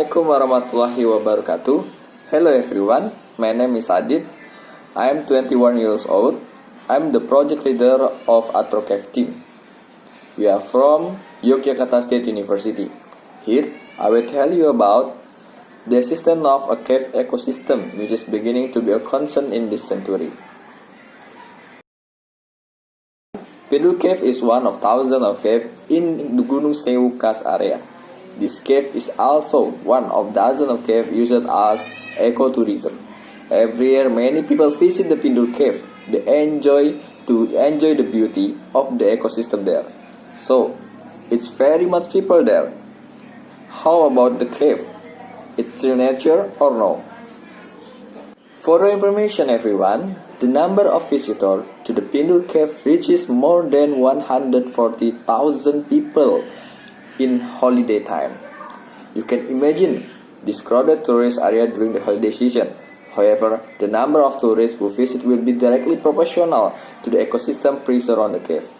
Assalamualaikum warahmatullahi wabarakatuh. Hello everyone, my name is Adit. I am 21 years old. I am the project leader of AtroCave team. We are from Yogyakarta State University. Here, I will tell you about the existence of a cave ecosystem which is beginning to be a concern in this century. Pindul Cave is one of thousands of caves in the Gunung Sewu Khas area. This cave is also one of dozens of caves used as ecotourism. Every year, many people visit the Pindul Cave. They enjoy the beauty of the ecosystem there. So, it's very much people there. How about the cave? It's true nature or no? For your information, everyone, the number of visitors to the Pindul Cave reaches more than 140,000 people in holiday time. You can imagine this crowded tourist area during the holiday season. However, the number of tourists who visit will be directly proportional to the ecosystem present around the cave.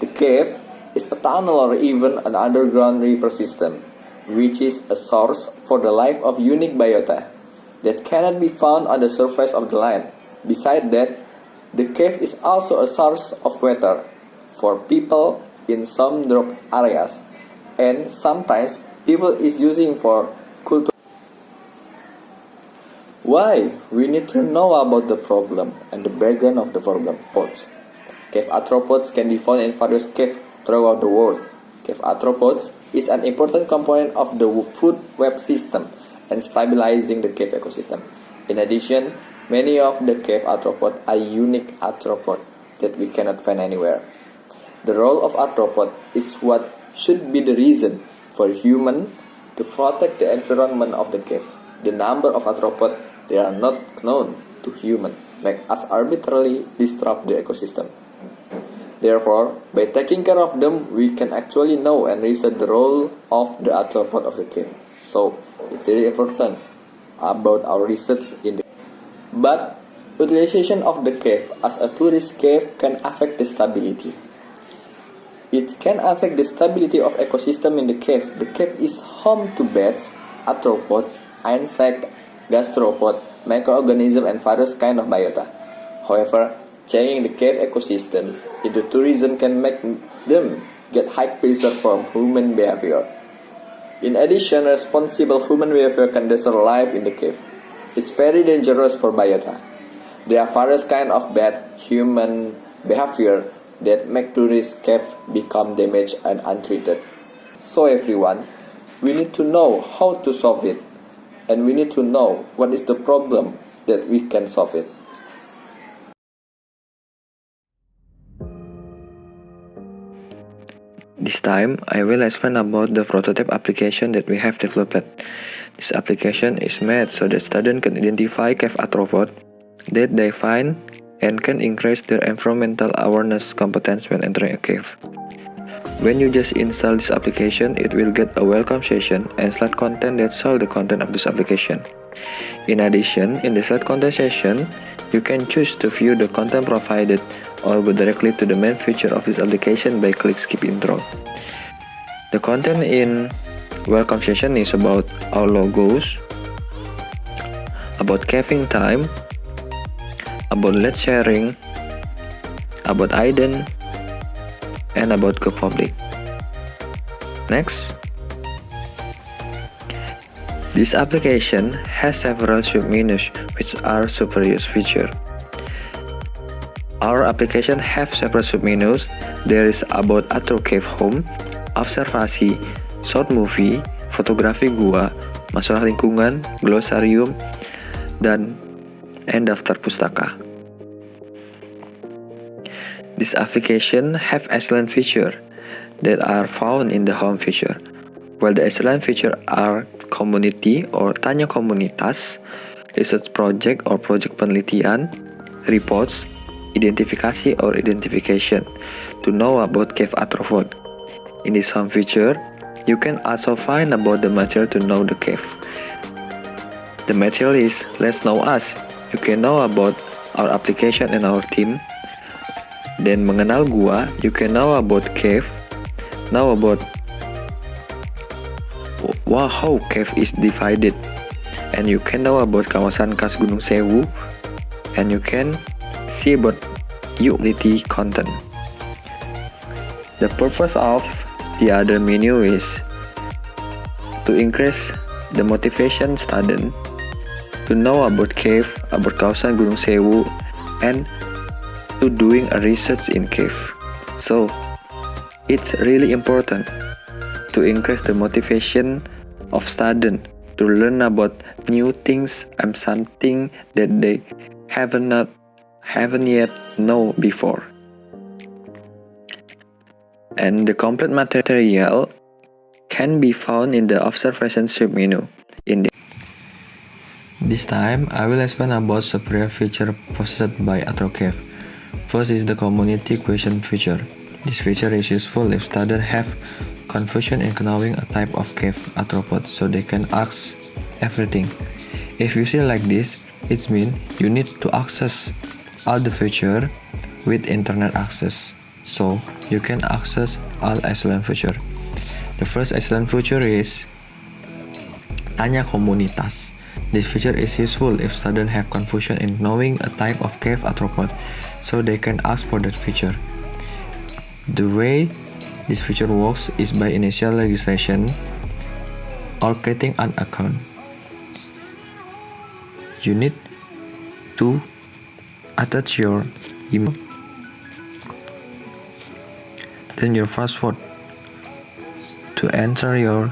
The cave is a tunnel or even an underground river system, which is a source for the life of unique biota that cannot be found on the surface of the land. Besides that, the cave is also a source of water for people in some drought areas, and sometimes people is using for culture. Why? We need to know about the problem and the background of the problem. Cave arthropods can be found in various caves throughout the world. Cave arthropods is an important component of the food web system and stabilizing the cave ecosystem. In addition, many of the cave arthropods are unique arthropods that we cannot find anywhere. The role of arthropod is what should be the reason for humans to protect the environment of the cave. The number of arthropods that are not known to humans make us arbitrarily disrupt the ecosystem. Therefore, by taking care of them, we can actually know and research the role of the arthropod of the cave. So, it's very important about our research in the. But utilization of the cave as a tourist cave can affect the stability. It can affect the stability of ecosystem in the cave. The cave is home to bats, arthropods, insects, gastropods, microorganisms, and various kinds of biota. However, changing the cave ecosystem into tourism can make them get high pressure from human behavior. In addition, responsible human behavior can destroy life in the cave. It's very dangerous for biota. There are various kinds of bad human behavior that make tourist cave become damaged and untreated. So everyone, we need to know how to solve it, and we need to know what is the problem that we can solve it. This time, I will explain about the prototype application that we have developed. This application is made so that students can identify cave arthropods that they find and can increase their environmental awareness competence when entering a cave. When you just install this application, it will get a welcome session and slide content that show the content of this application. In addition, in the slide content session, you can choose to view the content provided or go directly to the main feature of this application by click skip intro. The content in welcome session is about our logos, about caving time, about lead sharing, about IDEN, and about Go Public. Next, this application has several submenus which are super use feature. Our application have several submenus. There is about AtroCave Home, observasi, short movie, fotografi gua, masalah lingkungan, glosarium, dan daftar pustaka. This application have excellent feature that are found in the home feature. While the excellent feature are community or tanya komunitas, research project or project penelitian, reports, identifikasi or identification to know about cave arthropod. In this home feature, you can also find about the material to know the cave. The material is Let's Know Us. You can know about our application and our team. Then mengenal gua, you can know about cave, know about how cave is divided, and you can know about kawasan khas Gunung Sewu, and you can see about utility content. The purpose of the other menu is to increase the motivation student to know about cave, about kawasan Gunung Sewu, and to doing a research in cave. So it's really important to increase the motivation of student to learn about new things and something that they haven't yet know before. And the complete material can be found in the observation sheet menu. This time, I will explain about superior feature possessed by AtroCave. First is the community question feature. This feature is useful if students have confusion in knowing a type of cave arthropod, so they can ask everything. If you see like this, it means you need to access all the feature with internet access, so you can access all excellent feature. The first excellent feature is Tanya Komunitas. This feature is useful if students have confusion in knowing a type of cave arthropod, so they can ask for that feature. The way this feature works is by initial registration or creating an account. You need to attach your email, then your password to enter your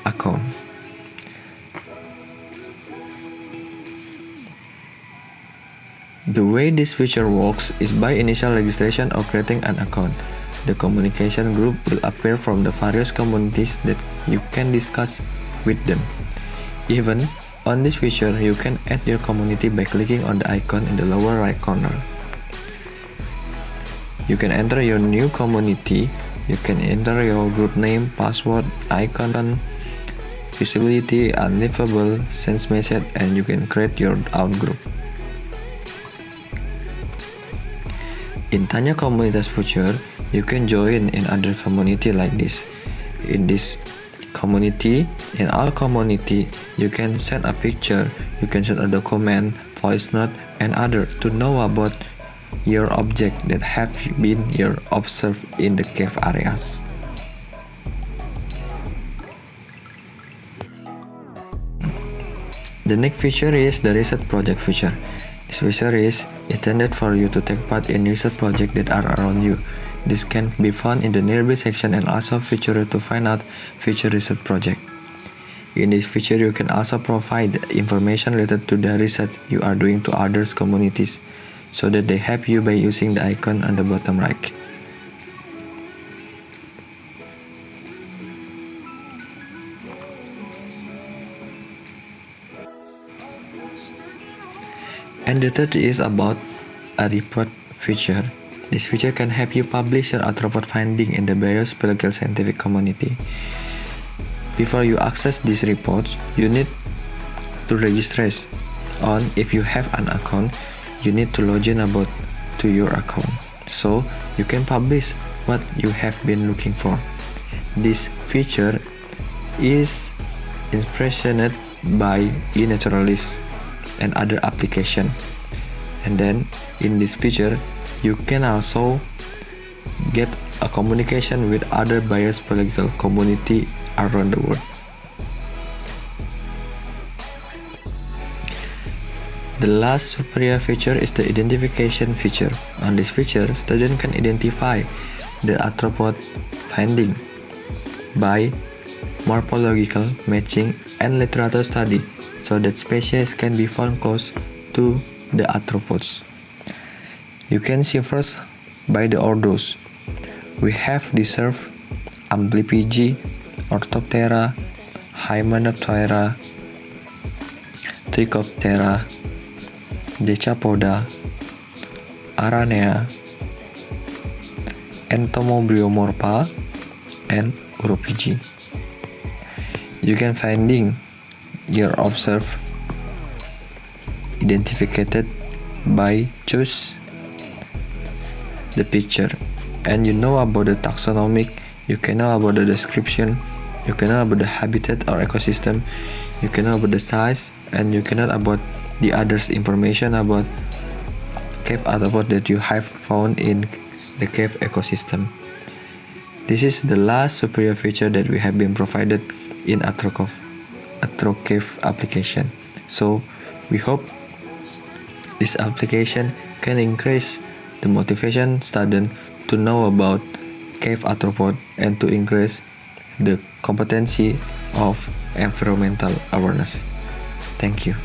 account. The way this feature works is by initial registration or creating an account. The communication group will appear from the various communities that you can discuss with them. Even on this feature, you can add your community by clicking on the icon in the lower right corner. You can enter your new community. You can enter your group name, password, icon, visibility, unlivable, send message, and you can create your own group. In Tanya Komunitas feature, you can join in other community like this. In this community, in our community, you can send a picture, you can send a document, voice note, and other to know about your object that have been observed in the cave areas. The next feature is the research project feature. This feature is intended for you to take part in research projects that are around you. This can be found in the nearby section and also feature to find out future research project. In this feature, you can also provide information related to the research you are doing to others communities, so that they help you by using the icon on the bottom right. And the third is about a report feature. This feature can help you publish your arthropod finding in the biospatial scientific community. Before you access these reports, you need to register on. If you have an account, you need to log in about to your account, so you can publish what you have been looking for. This feature is inspired by eNaturalist and other application. And then in this feature, you can also get a communication with other biospatial community around the world. The last superior feature is the identification feature. On this feature, students can identify the arthropod finding by morphological matching and literature study, so that species can be found close to the arthropods. You can see first by the orders. We have deserved Amblypygi, Orthoptera, Hymenoptera, Trichoptera, Decapoda, Aranea, Entomobryomorpha, and Uropygi. You can finding your observed identified by choose the picture, and you know about the taxonomic, you can know about the description, You can know about the habitat or ecosystem, you can know about the size, and you can know about the others information about cave arthropod that you have found in the cave ecosystem. This is the last superior feature that we have been provided in ArthroCave application. So we hope this application can increase the motivation student to know about cave arthropod and to increase the competency of environmental awareness. Thank you.